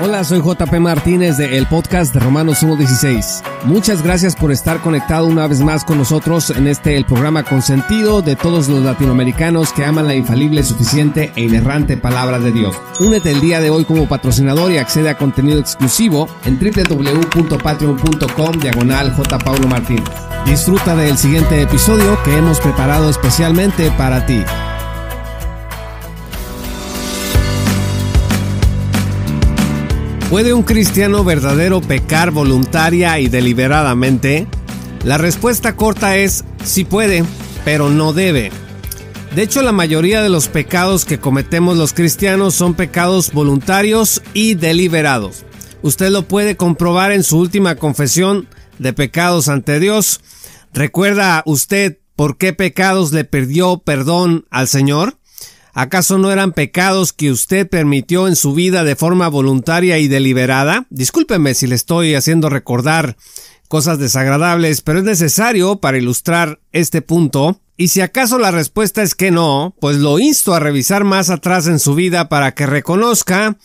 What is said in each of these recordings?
Hola, soy JP Martínez de el podcast de Romanos 1:16. Muchas gracias por estar conectado una vez más con nosotros en el programa consentido de todos los latinoamericanos que aman la infalible, suficiente e inerrante palabra de Dios. Únete el día de hoy como patrocinador y accede a contenido exclusivo en www.patreon.com/JPauloMartínez. Disfruta del siguiente episodio que hemos preparado especialmente para ti. ¿Puede un cristiano verdadero pecar voluntaria y deliberadamente? La respuesta corta es sí puede, pero no debe. De hecho, la mayoría de los pecados que cometemos los cristianos son pecados voluntarios y deliberados. Usted lo puede comprobar en su última confesión de pecados ante Dios. ¿Recuerda usted por qué pecados le pidió perdón al Señor? ¿Acaso no eran pecados que usted permitió en su vida de forma voluntaria y deliberada? Discúlpeme si le estoy haciendo recordar cosas desagradables, pero es necesario para ilustrar este punto. Y si acaso la respuesta es que no, pues lo insto a revisar más atrás en su vida para que reconozca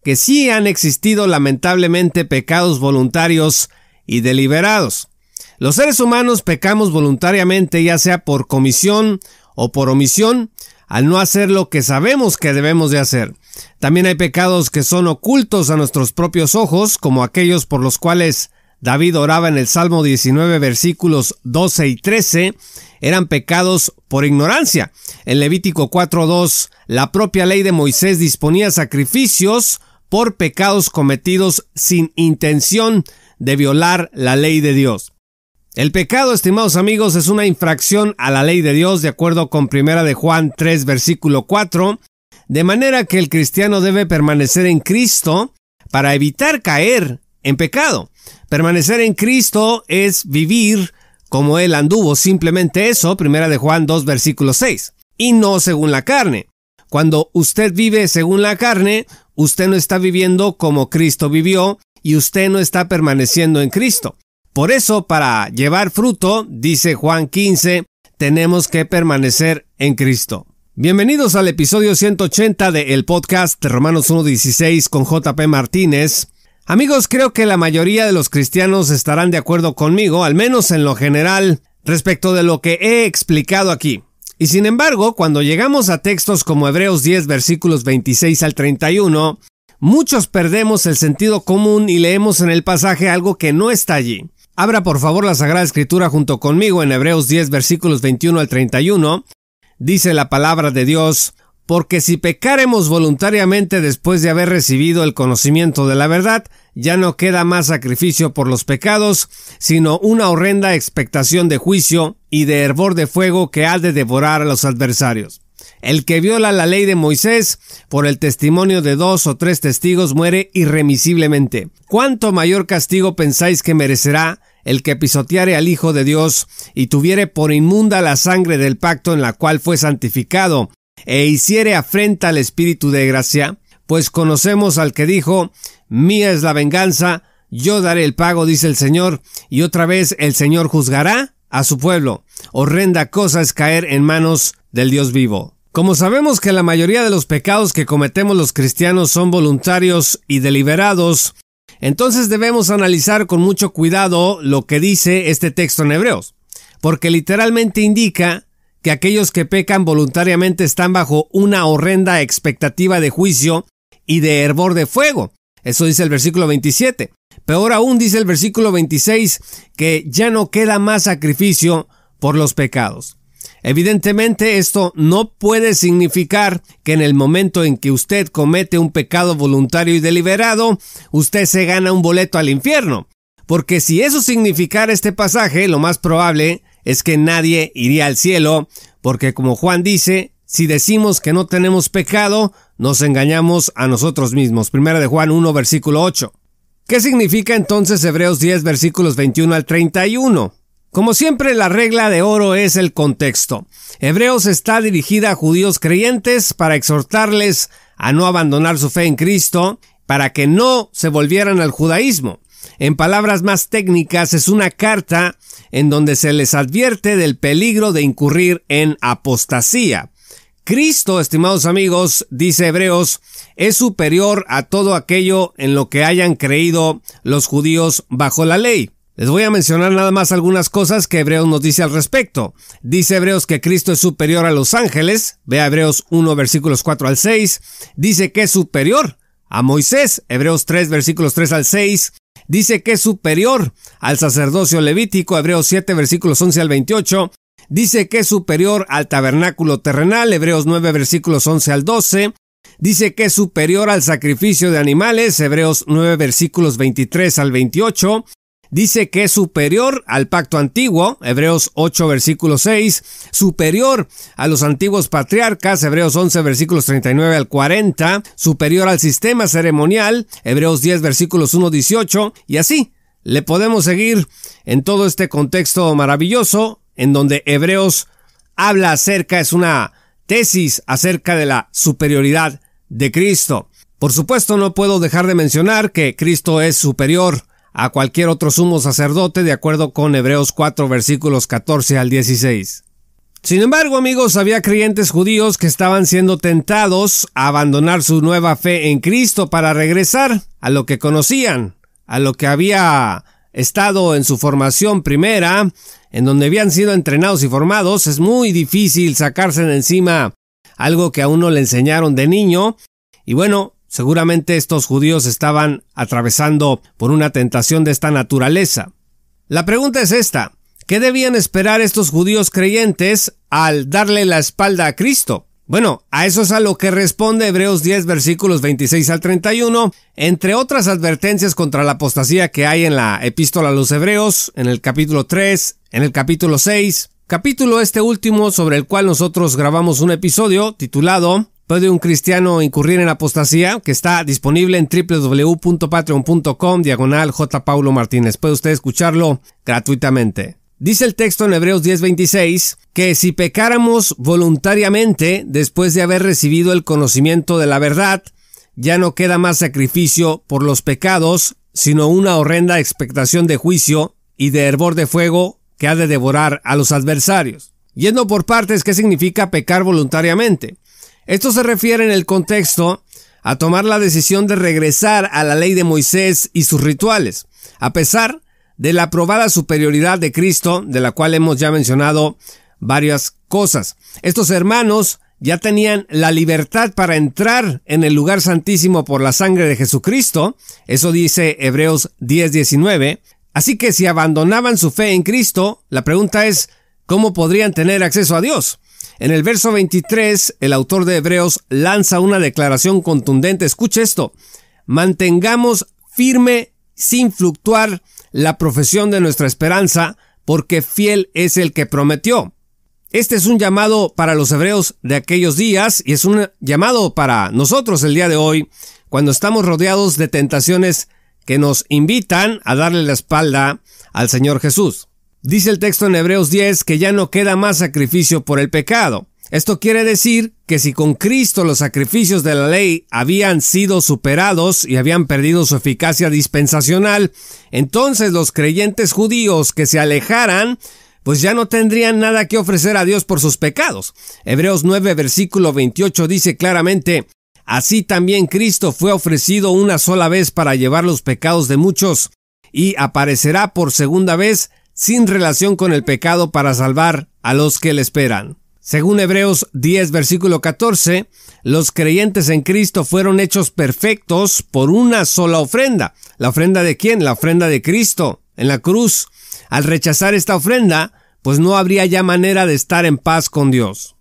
que sí han existido lamentablemente pecados voluntarios y deliberados. Los seres humanos pecamos voluntariamente, ya sea por comisión o por omisión, al no hacer lo que sabemos que debemos de hacer. También hay pecados que son ocultos a nuestros propios ojos, como aquellos por los cuales David oraba en el Salmo 19, versículos 12 y 13, eran pecados por ignorancia. En Levítico 4:2, la propia ley de Moisés disponía sacrificios por pecados cometidos sin intención de violar la ley de Dios. El pecado, estimados amigos, es una infracción a la ley de Dios, de acuerdo con 1 de Juan 3, versículo 4, de manera que el cristiano debe permanecer en Cristo para evitar caer en pecado. Permanecer en Cristo es vivir como Él anduvo, simplemente eso, 1 de Juan 2, versículo 6, y no según la carne. Cuando usted vive según la carne, usted no está viviendo como Cristo vivió y usted no está permaneciendo en Cristo. Por eso, para llevar fruto, dice Juan 15, tenemos que permanecer en Cristo. Bienvenidos al episodio 180 de el podcast de Romanos 1:16 con JP Martínez. Amigos, creo que la mayoría de los cristianos estarán de acuerdo conmigo, al menos en lo general, respecto de lo que he explicado aquí. Y sin embargo, cuando llegamos a textos como Hebreos 10, versículos 26 al 31, muchos perdemos el sentido común y leemos en el pasaje algo que no está allí. Abra por favor la Sagrada Escritura junto conmigo en Hebreos 10 versículos 21 al 31. Dice la palabra de Dios: porque si pecáremos voluntariamente después de haber recibido el conocimiento de la verdad, ya no queda más sacrificio por los pecados, sino una horrenda expectación de juicio y de hervor de fuego que ha de devorar a los adversarios. El que viola la ley de Moisés por el testimonio de 2 o 3 testigos muere irremisiblemente. ¿Cuánto mayor castigo pensáis que merecerá el que pisoteare al Hijo de Dios y tuviere por inmunda la sangre del pacto en la cual fue santificado e hiciere afrenta al Espíritu de gracia? Pues conocemos al que dijo: mía es la venganza, yo daré el pago, dice el Señor, y otra vez el Señor juzgará a su pueblo. Horrenda cosa es caer en manos del Dios vivo. Como sabemos que la mayoría de los pecados que cometemos los cristianos son voluntarios y deliberados, entonces debemos analizar con mucho cuidado lo que dice este texto en Hebreos, porque literalmente indica que aquellos que pecan voluntariamente están bajo una horrenda expectativa de juicio y de hervor de fuego. Eso dice el versículo 27. Peor aún dice el versículo 26 que ya no queda más sacrificio por los pecados. Evidentemente, esto no puede significar que en el momento en que usted comete un pecado voluntario y deliberado, usted se gana un boleto al infierno. Porque si eso significara este pasaje, lo más probable es que nadie iría al cielo, porque como Juan dice, si decimos que no tenemos pecado, nos engañamos a nosotros mismos. 1 de Juan 1, versículo 8. ¿Qué significa entonces Hebreos 10, versículos 21 al 31? Como siempre, la regla de oro es el contexto. Hebreos está dirigida a judíos creyentes para exhortarles a no abandonar su fe en Cristo, para que no se volvieran al judaísmo. En palabras más técnicas, es una carta en donde se les advierte del peligro de incurrir en apostasía. Cristo, estimados amigos, dice Hebreos, es superior a todo aquello en lo que hayan creído los judíos bajo la ley. Les voy a mencionar nada más algunas cosas que Hebreos nos dice al respecto. Dice Hebreos que Cristo es superior a los ángeles. Vea Hebreos 1, versículos 4 al 6. Dice que es superior a Moisés. Hebreos 3, versículos 3 al 6. Dice que es superior al sacerdocio levítico. Hebreos 7, versículos 11 al 28. Dice que es superior al tabernáculo terrenal. Hebreos 9, versículos 11 al 12. Dice que es superior al sacrificio de animales. Hebreos 9, versículos 23 al 28. Dice que es superior al pacto antiguo, Hebreos 8, versículo 6, superior a los antiguos patriarcas, Hebreos 11, versículos 39 al 40, superior al sistema ceremonial, Hebreos 10, versículos 1, 18, y así le podemos seguir en todo este contexto maravilloso, en donde Hebreos habla acerca, es una tesis acerca de la superioridad de Cristo. Por supuesto, no puedo dejar de mencionar que Cristo es superior a cualquier otro sumo sacerdote, de acuerdo con Hebreos 4, versículos 14 al 16. Sin embargo, amigos, había creyentes judíos que estaban siendo tentados a abandonar su nueva fe en Cristo para regresar a lo que conocían, a lo que había estado en su formación primera, en donde habían sido entrenados y formados. Es muy difícil sacarse de encima algo que a uno le enseñaron de niño, y bueno, seguramente estos judíos estaban atravesando por una tentación de esta naturaleza. La pregunta es esta: ¿qué debían esperar estos judíos creyentes al darle la espalda a Cristo? Bueno, a eso es a lo que responde Hebreos 10, versículos 26 al 31, entre otras advertencias contra la apostasía que hay en la epístola a los Hebreos, en el capítulo 3, en el capítulo 6, capítulo este último sobre el cual nosotros grabamos un episodio titulado ¿Puede un cristiano incurrir en apostasía?, que está disponible en www.patreon.com/J. Paulo Martínez. Puede usted escucharlo gratuitamente. Dice el texto en Hebreos 10:26 que si pecáramos voluntariamente después de haber recibido el conocimiento de la verdad, ya no queda más sacrificio por los pecados, sino una horrenda expectación de juicio y de hervor de fuego que ha de devorar a los adversarios. Yendo por partes, ¿qué significa pecar voluntariamente? Esto se refiere en el contexto a tomar la decisión de regresar a la ley de Moisés y sus rituales, a pesar de la probada superioridad de Cristo, de la cual hemos ya mencionado varias cosas. Estos hermanos ya tenían la libertad para entrar en el lugar santísimo por la sangre de Jesucristo, eso dice Hebreos 10:19, así que si abandonaban su fe en Cristo, la pregunta es, ¿cómo podrían tener acceso a Dios? En el verso 23, el autor de Hebreos lanza una declaración contundente. Escuche esto: mantengamos firme, sin fluctuar, la profesión de nuestra esperanza, porque fiel es el que prometió. Este es un llamado para los hebreos de aquellos días y es un llamado para nosotros el día de hoy, cuando estamos rodeados de tentaciones que nos invitan a darle la espalda al Señor Jesús. Dice el texto en Hebreos 10 que ya no queda más sacrificio por el pecado. Esto quiere decir que si con Cristo los sacrificios de la ley habían sido superados y habían perdido su eficacia dispensacional, entonces los creyentes judíos que se alejaran, pues ya no tendrían nada que ofrecer a Dios por sus pecados. Hebreos 9, versículo 28 dice claramente: así también Cristo fue ofrecido una sola vez para llevar los pecados de muchos, y aparecerá por segunda vez sin relación con el pecado para salvar a los que le esperan. Según Hebreos 10, versículo 14, los creyentes en Cristo fueron hechos perfectos por una sola ofrenda. ¿La ofrenda de quién? La ofrenda de Cristo en la cruz. Al rechazar esta ofrenda, pues no habría ya manera de estar en paz con Dios.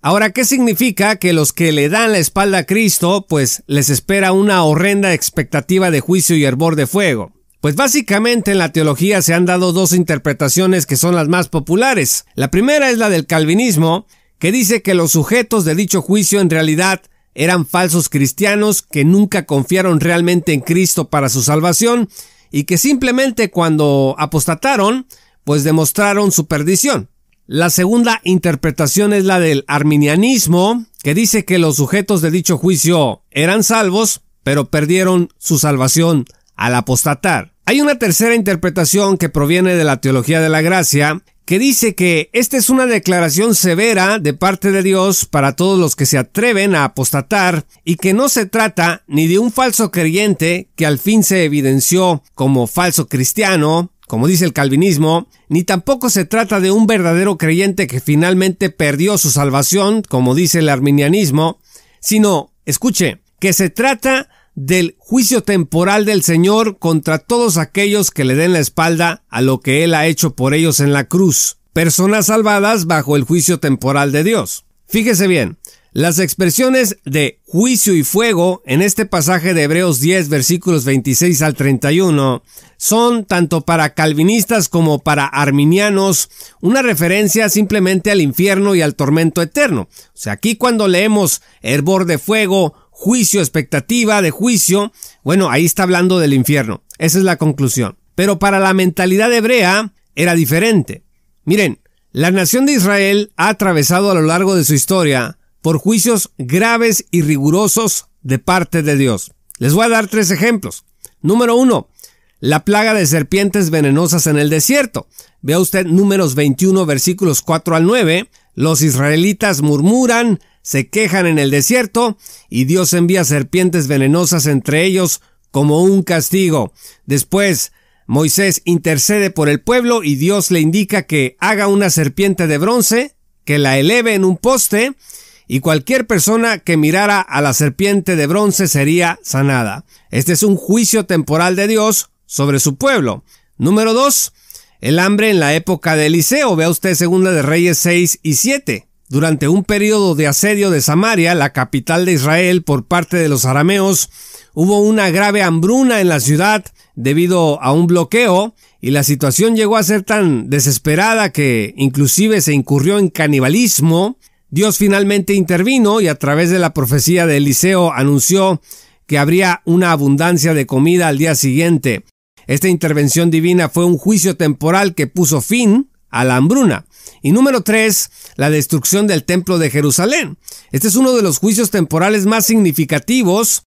Ahora, ¿qué significa que los que le dan la espalda a Cristo, pues les espera una horrenda expectativa de juicio y hervor de fuego? Pues básicamente en la teología se han dado dos interpretaciones que son las más populares. La primera es la del calvinismo, que dice que los sujetos de dicho juicio en realidad eran falsos cristianos que nunca confiaron realmente en Cristo para su salvación y que simplemente cuando apostataron, pues demostraron su perdición. La segunda interpretación es la del arminianismo, que dice que los sujetos de dicho juicio eran salvos, pero perdieron su salvación al apostatar. Hay una tercera interpretación que proviene de la teología de la gracia, que dice que esta es una declaración severa de parte de Dios para todos los que se atreven a apostatar y que no se trata ni de un falso creyente que al fin se evidenció como falso cristiano, como dice el calvinismo, ni tampoco se trata de un verdadero creyente que finalmente perdió su salvación, como dice el arminianismo, sino, escuche, que se trata del juicio temporal del Señor contra todos aquellos que le den la espalda a lo que Él ha hecho por ellos en la cruz. Personas salvadas bajo el juicio temporal de Dios. Fíjese bien, las expresiones de juicio y fuego en este pasaje de Hebreos 10, versículos 26 al 31, son tanto para calvinistas como para arminianos una referencia simplemente al infierno y al tormento eterno. O sea, aquí cuando leemos hervor de fuego, juicio, expectativa de juicio, bueno, ahí está hablando del infierno. Esa es la conclusión. Pero para la mentalidad hebrea era diferente. Miren, la nación de Israel ha atravesado a lo largo de su historia por juicios graves y rigurosos de parte de Dios. Les voy a dar 3 ejemplos. Número 1, la plaga de serpientes venenosas en el desierto. Vea usted Números 21, versículos 4 al 9. Los israelitas murmuran, se quejan en el desierto y Dios envía serpientes venenosas entre ellos como un castigo. Después, Moisés intercede por el pueblo y Dios le indica que haga una serpiente de bronce, que la eleve en un poste y cualquier persona que mirara a la serpiente de bronce sería sanada. Este es un juicio temporal de Dios sobre su pueblo. Número 2, el hambre en la época de Eliseo. Vea usted Segunda de Reyes 6 y 7. Durante un periodo de asedio de Samaria, la capital de Israel, por parte de los arameos, hubo una grave hambruna en la ciudad debido a un bloqueo y la situación llegó a ser tan desesperada que inclusive se incurrió en canibalismo. Dios finalmente intervino y a través de la profecía de Eliseo anunció que habría una abundancia de comida al día siguiente. Esta intervención divina fue un juicio temporal que puso fin a la hambruna. Y número 3, la destrucción del templo de Jerusalén. Este es uno de los juicios temporales más significativos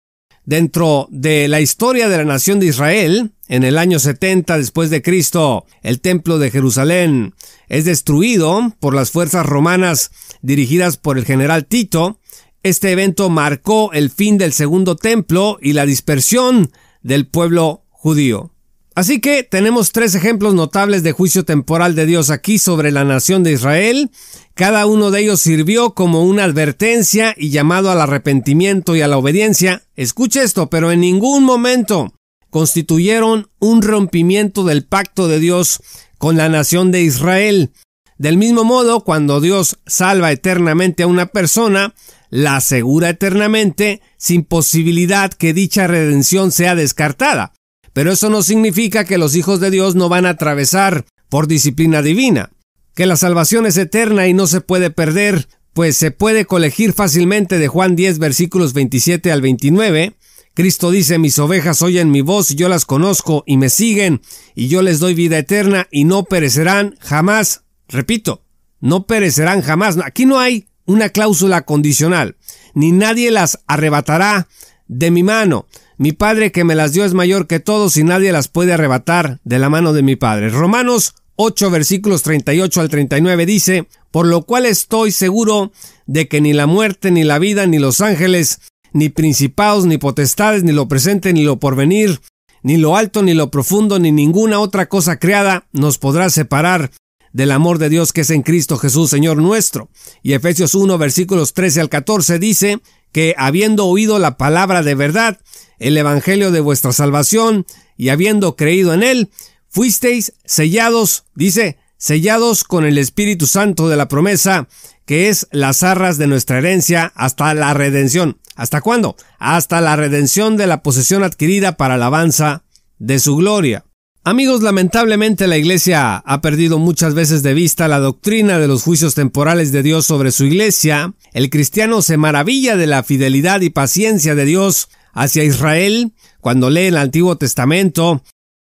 dentro de la historia de la nación de Israel. En el año 70 después de Cristo, el templo de Jerusalén es destruido por las fuerzas romanas dirigidas por el general Tito. Este evento marcó el fin del segundo templo y la dispersión del pueblo judío. Así que tenemos 3 ejemplos notables de juicio temporal de Dios aquí sobre la nación de Israel. Cada uno de ellos sirvió como una advertencia y llamado al arrepentimiento y a la obediencia. Escuche esto, pero en ningún momento constituyeron un rompimiento del pacto de Dios con la nación de Israel. Del mismo modo, cuando Dios salva eternamente a una persona, la asegura eternamente sin posibilidad que dicha redención sea descartada. Pero eso no significa que los hijos de Dios no van a atravesar por disciplina divina. Que la salvación es eterna y no se puede perder, pues se puede colegir fácilmente de Juan 10, versículos 27 al 29. Cristo dice: mis ovejas oyen mi voz y yo las conozco y me siguen, y yo les doy vida eterna y no perecerán jamás. Repito, no perecerán jamás. Aquí no hay una cláusula condicional, ni nadie las arrebatará de mi mano. Mi Padre que me las dio es mayor que todos y nadie las puede arrebatar de la mano de mi Padre. Romanos 8, versículos 38 al 39 dice: por lo cual estoy seguro de que ni la muerte, ni la vida, ni los ángeles, ni principados, ni potestades, ni lo presente, ni lo porvenir, ni lo alto, ni lo profundo, ni ninguna otra cosa creada nos podrá separar del amor de Dios que es en Cristo Jesús, Señor nuestro. Y Efesios 1, versículos 13 al 14 dice que habiendo oído la palabra de verdad, el evangelio de vuestra salvación, y habiendo creído en él, fuisteis sellados, dice, sellados con el Espíritu Santo de la promesa, que es las arras de nuestra herencia hasta la redención. ¿Hasta cuándo? Hasta la redención de la posesión adquirida para alabanza de su gloria. Amigos, lamentablemente la Iglesia ha perdido muchas veces de vista la doctrina de los juicios temporales de Dios sobre su Iglesia. El cristiano se maravilla de la fidelidad y paciencia de Dios hacia Israel cuando lee el Antiguo Testamento,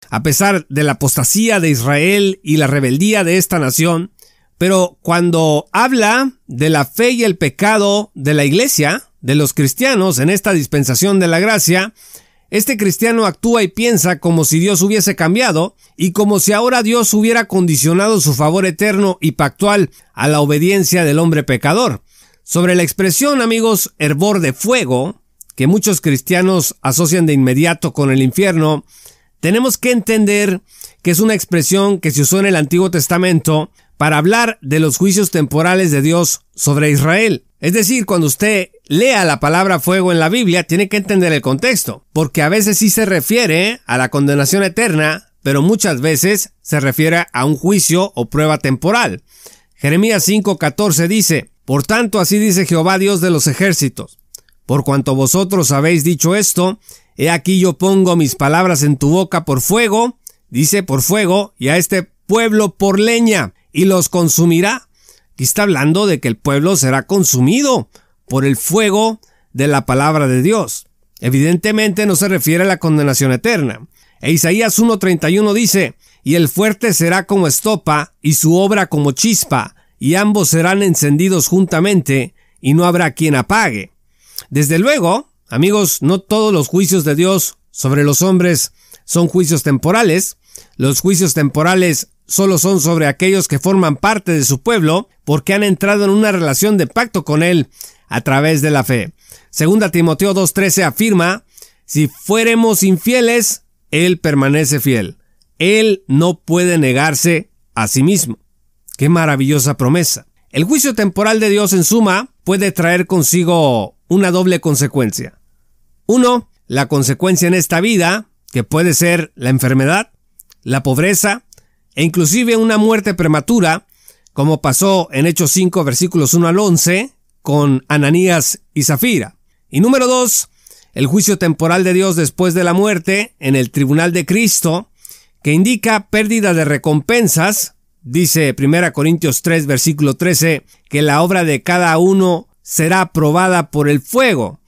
a pesar de la apostasía de Israel y la rebeldía de esta nación. Pero cuando habla de la fe y el pecado de la Iglesia, de los cristianos en esta dispensación de la gracia, Este cristiano actúa y piensa como si Dios hubiese cambiado y como si ahora Dios hubiera condicionado su favor eterno y pactual a la obediencia del hombre pecador. Sobre la expresión, amigos, hervor de fuego, que muchos cristianos asocian de inmediato con el infierno, tenemos que entender que es una expresión que se usó en el Antiguo Testamento para hablar de los juicios temporales de Dios sobre Israel. Es decir, cuando usted lea la palabra fuego en la Biblia, tiene que entender el contexto, porque a veces sí se refiere a la condenación eterna, pero muchas veces se refiere a un juicio o prueba temporal. Jeremías 5:14 dice: Por tanto, así dice Jehová, Dios de los ejércitos, por cuanto vosotros habéis dicho esto, he aquí yo pongo mis palabras en tu boca por fuego, dice por fuego, y a este pueblo por leña, y los consumirá. Aquí está hablando de que el pueblo será consumido por el fuego de la palabra de Dios. Evidentemente no se refiere a la condenación eterna. E Isaías 1:31 dice: Y el fuerte será como estopa, y su obra como chispa, y ambos serán encendidos juntamente, y no habrá quien apague. Desde luego, amigos, no todos los juicios de Dios sobre los hombres son juicios temporales. Los juicios temporales solo son sobre aquellos que forman parte de su pueblo porque han entrado en una relación de pacto con él a través de la fe. 2 Timoteo 2:13 afirma: si fuéremos infieles, él permanece fiel. Él no puede negarse a sí mismo. ¡Qué maravillosa promesa! El juicio temporal de Dios, en suma, puede traer consigo una doble consecuencia. Uno, la consecuencia en esta vida, que puede ser la enfermedad, la pobreza e inclusive una muerte prematura, como pasó en Hechos 5, versículos 1 al 11, con Ananías y Zafira. Y número 2, el juicio temporal de Dios después de la muerte en el tribunal de Cristo, que indica pérdida de recompensas. Dice 1 Corintios 3, versículo 13, que la obra de cada uno será probada por el fuego.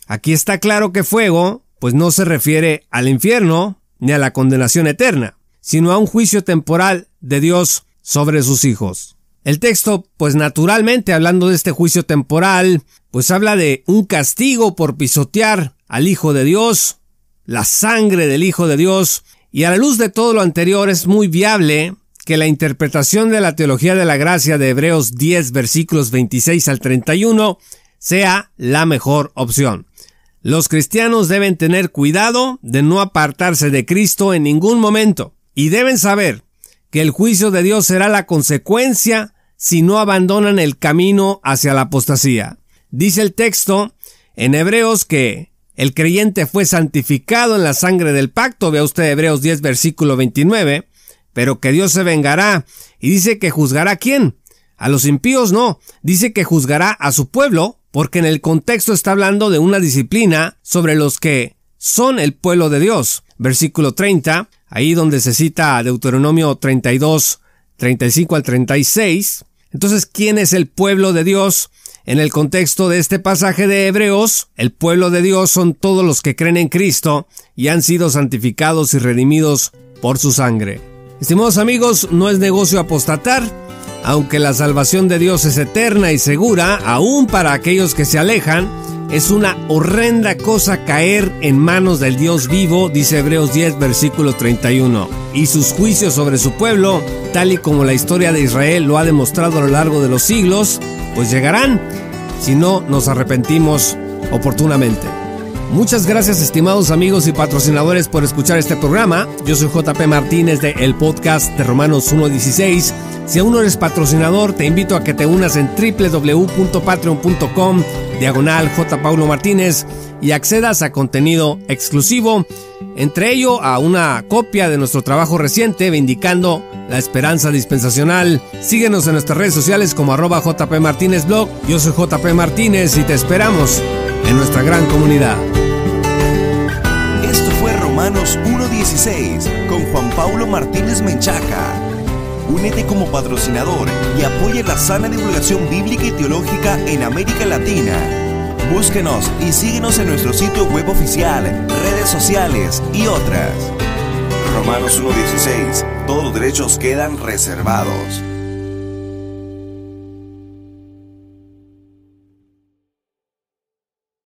Aquí está claro que fuego, pues no se refiere al infierno ni a la condenación eterna, sino a un juicio temporal de Dios sobre sus hijos. El texto, pues naturalmente, hablando de este juicio temporal, pues habla de un castigo por pisotear al Hijo de Dios, la sangre del Hijo de Dios, y a la luz de todo lo anterior es muy viable que la interpretación de la teología de la gracia de Hebreos 10, versículos 26 al 31, sea la mejor opción. Los cristianos deben tener cuidado de no apartarse de Cristo en ningún momento, y deben saber que el juicio de Dios será la consecuencia si no abandonan el camino hacia la apostasía. Dice el texto en Hebreos que el creyente fue santificado en la sangre del pacto, vea usted Hebreos 10, versículo 29, pero que Dios se vengará, y dice que juzgará ¿a quién? A los impíos no, dice que juzgará a su pueblo, porque en el contexto está hablando de una disciplina sobre los que son el pueblo de Dios. Versículo 30, ahí donde se cita Deuteronomio 32, 35 al 36. Entonces, ¿quién es el pueblo de Dios? En el contexto de este pasaje de Hebreos, el pueblo de Dios son todos los que creen en Cristo y han sido santificados y redimidos por su sangre. Estimados amigos, no es negocio apostatar, aunque la salvación de Dios es eterna y segura, aún para aquellos que se alejan. Es una horrenda cosa caer en manos del Dios vivo, dice Hebreos 10, versículo 31. Y sus juicios sobre su pueblo, tal y como la historia de Israel lo ha demostrado a lo largo de los siglos, pues llegarán si no nos arrepentimos oportunamente. Muchas gracias, estimados amigos y patrocinadores, por escuchar este programa. Yo soy JP Martínez de el podcast de Romanos 1:16. Si aún no eres patrocinador, te invito a que te unas en www.patreon.com/JPauloMartínez y accedas a contenido exclusivo, entre ello a una copia de nuestro trabajo reciente Vindicando la Esperanza Dispensacional. Síguenos en nuestras redes sociales como @JPMartínezblog. Yo soy JP Martínez y te esperamos en nuestra gran comunidad. Esto fue Romanos 1:16 con Juan Paulo Martínez Menchaca. Únete como patrocinador y apoya la sana divulgación bíblica y teológica en América Latina. Búsquenos y síguenos en nuestro sitio web oficial, redes sociales y otras. Romanos 1:16. Todos los derechos quedan reservados.